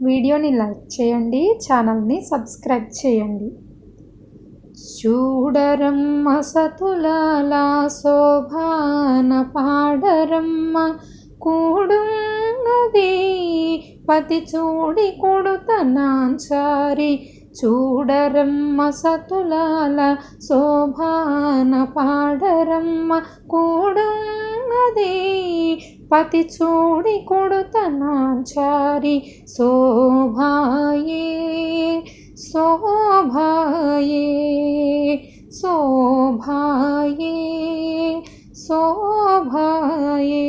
వీడియోని లైక్ చేయండి, ఛానల్ని సబ్స్క్రైబ్ చేయండి. చూడరమ్మ సతులాల శోభాన పాడరమ్మ కూడున్నది పతి చూడి కొడుతనాంచారి. చూడరమ్మ సతులాల శోభాన పాడరమ్మ కూడున్నది పతి చూడి కొడుతనాంచారి. శోభాయే శోభాయే శోభాయే శోభాయే.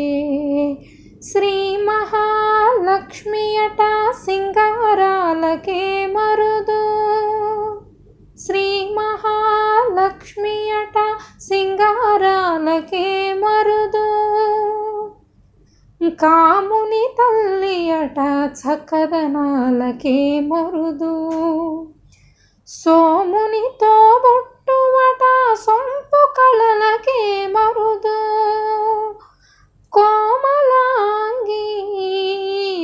శ్రీ మహాలక్ష్మి అట సింగారాలకే మరుదు. శ్రీ మహాలక్ష్మి అట సింగారాలకే మరుదు. కాముని తల్లి అట చక్కదనాలకే మరుదు. సోమునితో బొట్టువట సొంపు కళలకే మరుదు. కోమలాంగి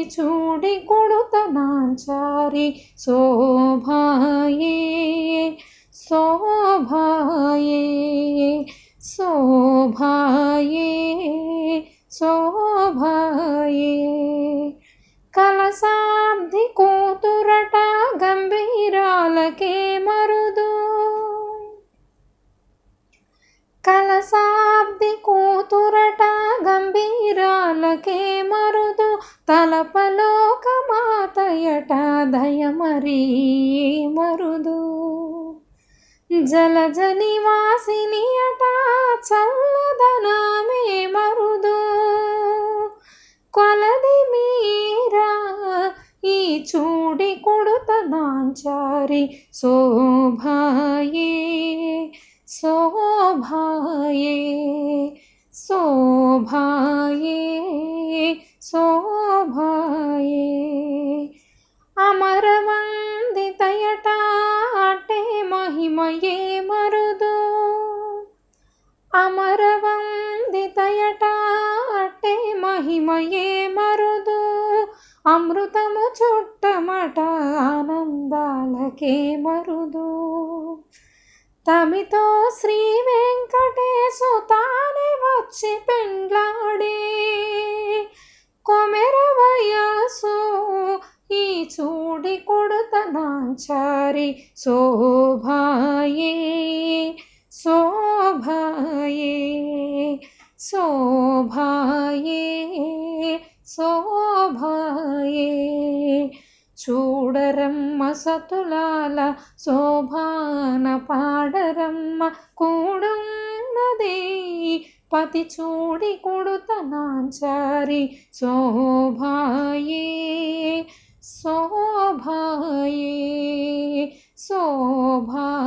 చూడి కొడుతనాంచారి. శోభాయే శోభాయే శోభాయే శోభాయే. కలసాబ్ది కూతురట గంభీరాలకే మరుదు. కలసాబ్ది కూతురట గంభీరాలకే మరుదు. తలపలోక మాతయట దయమరీ మరుదు. జలజ నివాసిని అట చల్లదనమే మరుదు. కొలది మీరా ఈ చూడి కొడుతనాంచారి. శోభాయే శోభాయే శోభాయే శోభాయే. అమరవందితయట అటే మహిమయే మరుదు. అమరవందితయట అటే మహిమయే మరుదు. అమృతము చుట్టమట ఆనందాలకే మరుదు. తమితో శ్రీ వెంకటేశు తానే వచ్చి పెండ్లాడే. కొమెర వయసు ఈ చూడి కొడుతనాంచారి. శోభాయే శోభాయే శోభాయే శోభాయే. చూడరమ్మ సతులాల శోభాన పాడరమ్మ కూడున్నది పతి చూడి కొడుతనాంచారి. శోభాయే శోభాయే శోభా